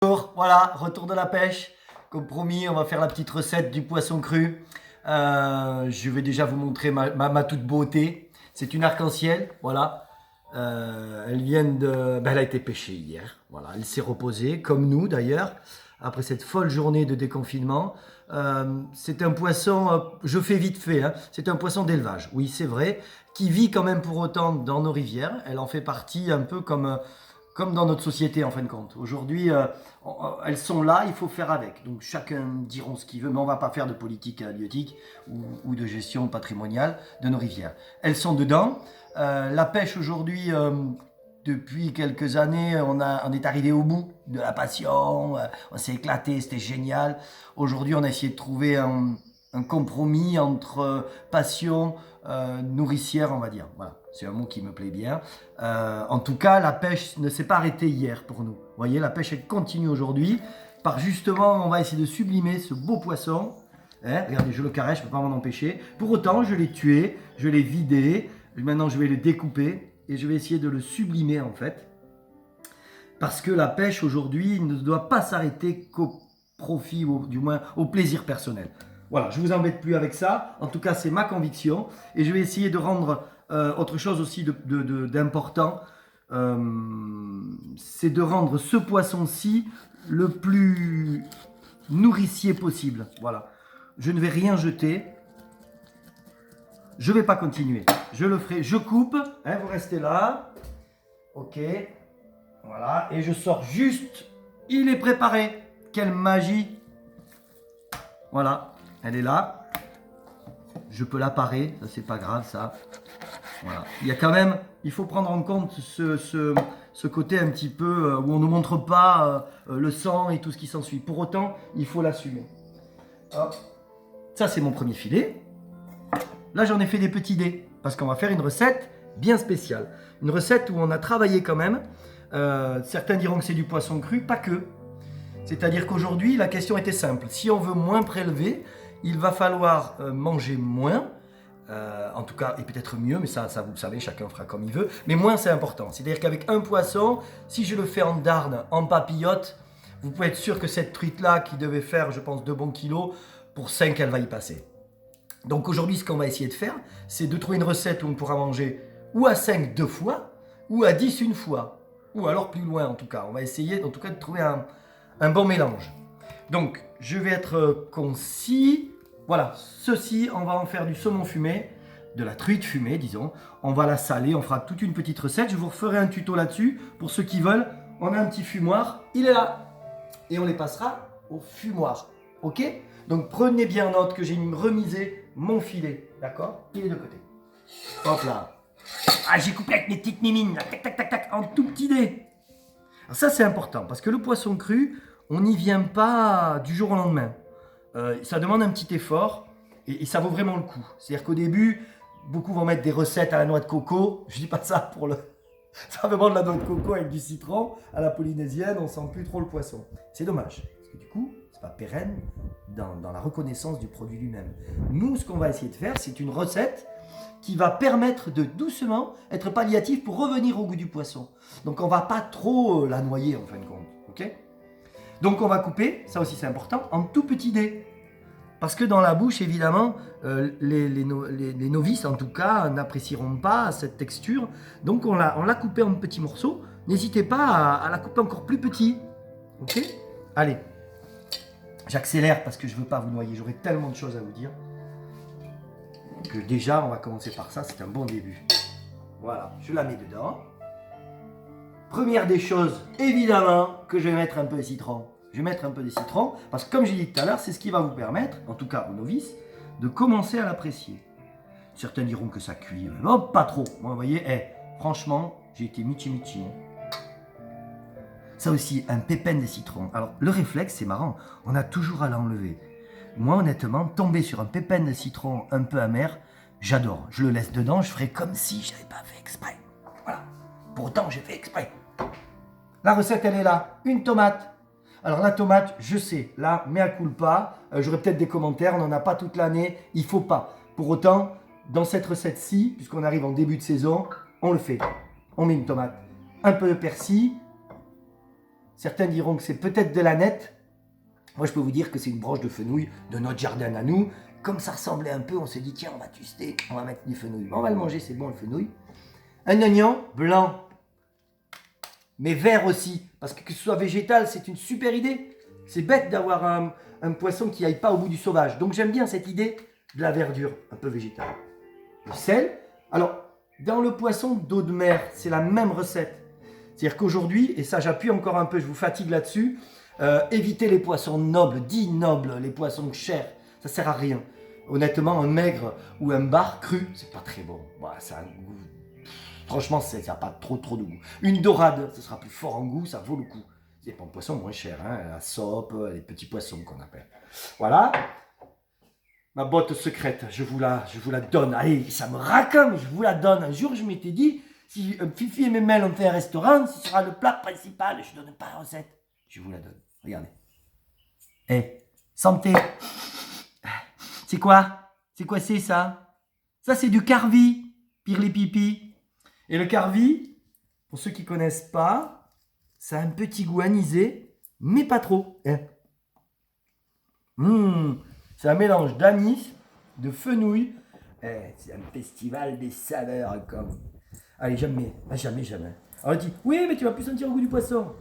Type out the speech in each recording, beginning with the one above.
Bonjour, voilà, retour de la pêche. Comme promis, on va faire la petite recette du poisson cru. Je vais déjà vous montrer ma toute beauté. C'est une arc-en-ciel, voilà. Elle vient de, elle a été pêchée hier. Voilà, elle s'est reposée, comme nous d'ailleurs, après cette folle journée de déconfinement. C'est un poisson, je fais vite fait, hein, c'est un poisson d'élevage, oui c'est vrai, qui vit quand même pour autant dans nos rivières. Elle en fait partie un peu comme dans notre société en fin de compte. Aujourd'hui, elles sont là, il faut faire avec. Donc chacun dira ce qu'il veut, mais on ne va pas faire de politique halieutique ou de gestion patrimoniale de nos rivières. Elles sont dedans. La pêche aujourd'hui, depuis quelques années, on est arrivé au bout de la passion, on s'est éclaté, c'était génial. Aujourd'hui, on a essayé de trouver un compromis entre passion, nourricière, on va dire. Voilà, c'est un mot qui me plaît bien. En tout cas, la pêche ne s'est pas arrêtée hier pour nous. Vous voyez, la pêche, elle continue aujourd'hui. Par justement, on va essayer de sublimer ce beau poisson. Hein, regardez, je le caresse, je ne peux pas m'en empêcher. Pour autant, je l'ai tué, je l'ai vidé. Maintenant, je vais le découper et je vais essayer de le sublimer en fait. Parce que la pêche aujourd'hui ne doit pas s'arrêter qu'au profit, ou du moins au plaisir personnel. Voilà, je ne vous embête plus avec ça. En tout cas, c'est ma conviction. Et je vais essayer de rendre autre chose aussi d'important. C'est de rendre ce poisson-ci le plus nourricier possible. Voilà. Je ne vais rien jeter. Je ne vais pas continuer. Je le ferai. Je coupe. Hein, vous restez là. Ok. Voilà. Et je sors juste. Il est préparé. Quelle magie. Voilà. Elle est là. Je peux la parer. Ça, c'est pas grave, ça. Voilà. Il y a quand même. Il faut prendre en compte ce côté un petit peu où on ne montre pas le sang et tout ce qui s'ensuit. Pour autant, il faut l'assumer. Hop. Ça, c'est mon premier filet. Là, j'en ai fait des petits dés, parce qu'on va faire une recette bien spéciale. Une recette où on a travaillé quand même. Certains diront que c'est du poisson cru, pas que. C'est-à-dire qu'aujourd'hui, la question était simple. Si on veut moins prélever, il va falloir manger moins. En tout cas, et peut-être mieux, mais ça vous le savez, chacun fera comme il veut. Mais moins, c'est important. C'est-à-dire qu'avec un poisson, si je le fais en darne, en papillote, vous pouvez être sûr que cette truite-là, qui devait faire, je pense, 2 bons kilos, pour 5, elle va y passer. Donc aujourd'hui, ce qu'on va essayer de faire, c'est de trouver une recette où on pourra manger ou à 5 2 fois, ou à 10 une fois, ou alors plus loin en tout cas. On va essayer en tout cas de trouver un bon mélange. Donc, je vais être concis. Voilà, ceci, on va en faire du saumon fumé, de la truite fumée, disons. On va la saler, on fera toute une petite recette. Je vous referai un tuto là-dessus. Pour ceux qui veulent, on a un petit fumoir, il est là. Et on les passera au fumoir, ok ? Donc prenez bien note que j'ai remisé mon filet, d'accord ? Il est de côté. Hop là. Ah, j'ai coupé avec mes petites mimines, là. Tac, tac, tac, tac, en tout petit dé. Alors ça, c'est important, parce que le poisson cru, on n'y vient pas du jour au lendemain. Ça demande un petit effort, et ça vaut vraiment le coup. C'est-à-dire qu'au début, beaucoup vont mettre des recettes à la noix de coco. Je dis pas ça pour le... Ça demande la noix de coco avec du citron. À la polynésienne, on sent plus trop le poisson. C'est dommage, parce que du coup, c'est pas pérenne dans la reconnaissance du produit lui-même. Nous, ce qu'on va essayer de faire, c'est une recette qui va permettre de doucement être palliatif pour revenir au goût du poisson. Donc on va pas trop la noyer en fin de compte, ok ? Donc on va couper, ça aussi c'est important, en tout petits dés. Parce que dans la bouche, évidemment, les novices en tout cas n'apprécieront pas cette texture. Donc on l'a coupé en petits morceaux. N'hésitez pas à la couper encore plus petit, ok ? Allez. J'accélère parce que je ne veux pas vous noyer, j'aurai tellement de choses à vous dire. Que déjà, on va commencer par ça, c'est un bon début. Voilà, je la mets dedans. Première des choses, évidemment, que je vais mettre un peu de citron. Je vais mettre un peu de citron, parce que comme j'ai dit tout à l'heure, c'est ce qui va vous permettre, en tout cas aux novices, de commencer à l'apprécier. Certains diront que ça cuit, non, pas trop. Moi, vous voyez, franchement, j'ai été michi-michi. Ça aussi, un pépin de citron. Alors, le réflexe, c'est marrant, on a toujours à l'enlever. Moi, honnêtement, tomber sur un pépin de citron un peu amer, j'adore. Je le laisse dedans, je ferai comme si je n'avais pas fait exprès. Voilà. Pourtant, j'ai fait exprès. La recette, elle est là. Une tomate. Alors, la tomate, je sais, là, mea culpa, j'aurai peut-être des commentaires, on n'en a pas toute l'année, il ne faut pas. Pour autant, dans cette recette-ci, puisqu'on arrive en début de saison, on le fait. On met une tomate. Un peu de persil. Certains diront que c'est peut-être de la nette. Moi, je peux vous dire que c'est une branche de fenouil de notre jardin à nous. Comme ça ressemblait un peu, on s'est dit, tiens, on va tuster, on va mettre du fenouil. On va le manger, c'est bon le fenouil. Un oignon blanc, mais vert aussi. Parce que ce soit végétal, c'est une super idée. C'est bête d'avoir un poisson qui n'aille pas au bout du sauvage. Donc j'aime bien cette idée de la verdure un peu végétale. Le sel. Alors, dans le poisson d'eau de mer, c'est la même recette. C'est-à-dire qu'aujourd'hui, et ça j'appuie encore un peu, je vous fatigue là-dessus, évitez les poissons nobles, dits nobles, les poissons chers, ça sert à rien. Honnêtement, un maigre ou un bar cru, c'est pas très bon. Voilà, ça a un goût. Franchement, ça n'a pas trop de goût. Une dorade, ce sera plus fort en goût, ça vaut le coup. C'est pas un poisson moins cher, hein, la sope, les petits poissons qu'on appelle. Voilà. Ma botte secrète, je vous la donne. Allez, ça me racome, je vous la donne. Un jour, je m'étais dit, si Fifi et Mémel ont fait un restaurant, ce sera le plat principal. Je ne donne pas la recette. Je vous la donne. Regardez. Santé. C'est quoi? C'est quoi c'est ça? Ça, c'est du carvi. Pire les pipis. Et le carvi, pour ceux qui ne connaissent pas, ça a un petit goût anisé, mais pas trop. C'est un mélange d'anis, de fenouil. C'est un festival des saveurs comme. Allez, jamais. Alors on dit, oui, mais tu vas plus sentir le goût du poisson.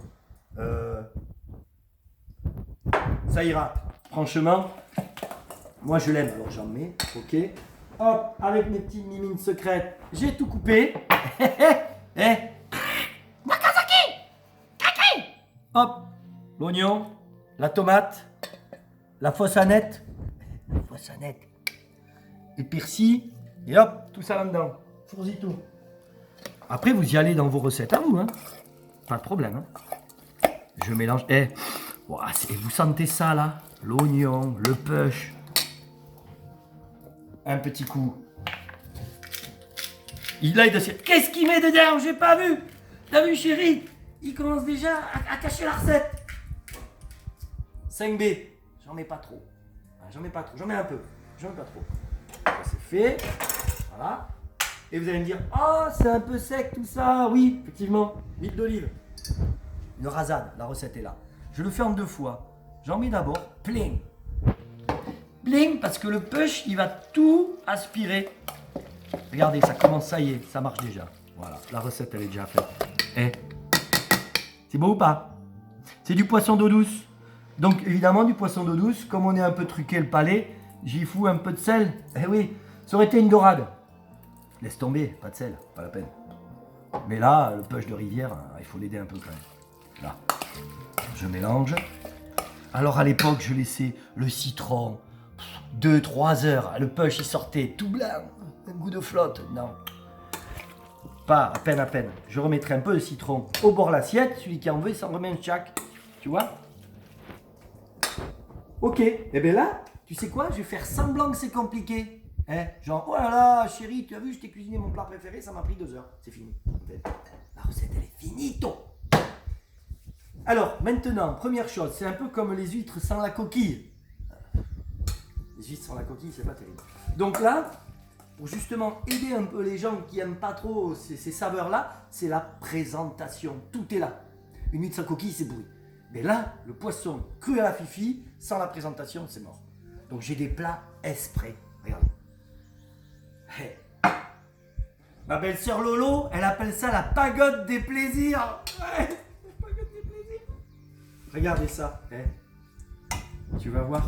Ça ira. Franchement, moi je l'aime, alors j'en mets. Ok. Hop, avec mes petites mimines secrètes, j'ai tout coupé. Hop, l'oignon, la tomate, la fausse aneth, le persil, et hop, tout ça là-dedans. Fourzi tout. Après, vous y allez dans vos recettes à vous, hein. Pas de problème, hein. Je mélange. Vous sentez ça là? L'oignon, le push. Un petit coup. Il a de se. Qu'est-ce qu'il met dedans? J'ai pas vu. T'as vu, chérie? Il commence déjà à cacher la recette. 5B. J'en mets pas trop. J'en mets un peu. J'en mets pas trop. Ça c'est fait. Voilà. Et vous allez me dire, oh, c'est un peu sec tout ça. Oui, effectivement. Huile d'olive. Une rasade. La recette est là. Je le fais en 2 fois. J'en mets d'abord plein. Bling, parce que le push, il va tout aspirer. Regardez, ça commence, ça y est, ça marche déjà. Voilà, la recette, elle est déjà faite. C'est beau ou pas? C'est du poisson d'eau douce. Donc, évidemment, du poisson d'eau douce, comme on est un peu truqué le palais, j'y fous un peu de sel. Oui, ça aurait été une dorade. Laisse tomber, pas de sel, pas la peine. Mais là, le push de rivière, il faut l'aider un peu quand même. Là, je mélange. Alors, à l'époque, je laissais le citron 2-3 heures. Le push, il sortait tout blanc. Un goût de flotte. Non. Pas, à peine. Je remettrai un peu de citron au bord de l'assiette. Celui qui en veut, il s'en remet un chaque. Tu vois? Ok. Et bien là, tu sais quoi? Je vais faire semblant que c'est compliqué. Genre, oh là là, chérie, tu as vu, je t'ai cuisiné mon plat préféré, ça m'a pris 2 heures. C'est fini. La recette, elle est finito. Alors, maintenant, première chose, c'est un peu comme les huîtres sans la coquille. Les huîtres sans la coquille, c'est pas terrible. Donc là, pour justement aider un peu les gens qui n'aiment pas trop ces saveurs-là, c'est la présentation. Tout est là. Une huître sans coquille, c'est pourri. Mais là, le poisson cru à la fifi, sans la présentation, c'est mort. Donc j'ai des plats exprès. Regardez. Ma belle-sœur Lolo, elle appelle ça la pagode des plaisirs. La pagode des plaisirs. Regardez ça. Tu vas voir.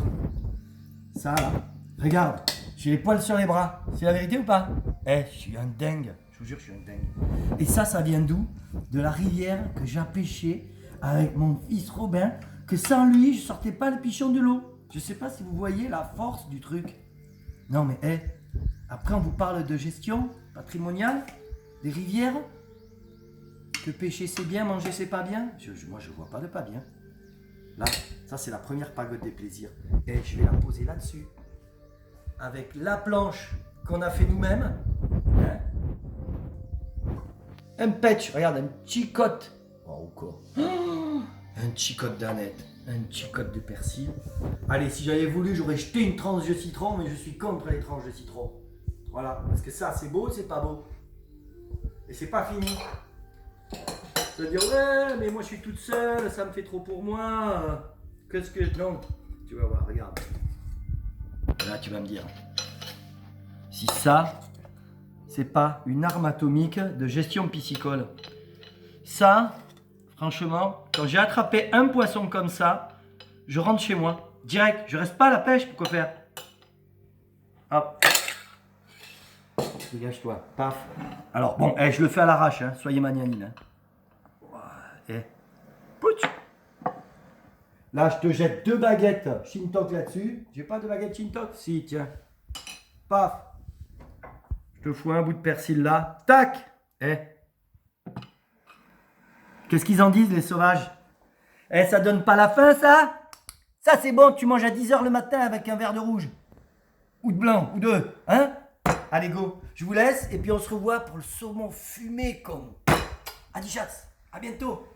Ça là. Regarde. J'ai les poils sur les bras. C'est la vérité ou pas? Je suis un dingue. Je vous jure, je suis un dingue. Et ça vient d'où? De la rivière que j'ai pêchée avec mon fils Robin, que sans lui, je sortais pas le pichon de l'eau. Je sais pas si vous voyez la force du truc. Non mais, après on vous parle de gestion patrimoniale, des rivières, que pêcher c'est bien, manger c'est pas bien. Moi je vois pas de pas bien. Là, ça c'est la première pagode des plaisirs. Et je vais la poser là-dessus. Avec la planche qu'on a fait nous-mêmes. Un patch, regarde, un chicote. Oh, quoi. Un chicote d'aneth, un chicote de persil. Allez, si j'avais voulu, j'aurais jeté une tranche de citron, mais je suis contre les tranches de citron. Voilà, parce que ça, c'est beau, c'est pas beau. Et c'est pas fini. Tu vas dire, ouais, mais moi je suis toute seule, ça me fait trop pour moi. Qu'est-ce que... Non, tu vas voir, regarde. Là, tu vas me dire, si ça, c'est pas une arme atomique de gestion piscicole. Ça, franchement, quand j'ai attrapé un poisson comme ça, je rentre chez moi, direct. Je reste pas à la pêche, pourquoi faire? Hop. Dégage-toi, paf. Alors, bon, je le fais à l'arrache, hein, soyez magnanime. Hein. Pouch. Là, je te jette 2 baguettes Shintok là-dessus. J'ai pas de baguette Shintok? Si, tiens. Paf. Je te fous un bout de persil là. Tac. Qu'est-ce qu'ils en disent, les sauvages? Ça donne pas la faim, ça? Ça, c'est bon, tu manges à 10 h le matin avec un verre de rouge. Ou de blanc, ou de... Hein? Allez, go. Je vous laisse, et puis on se revoit pour le saumon fumé, con. Adichas. À bientôt.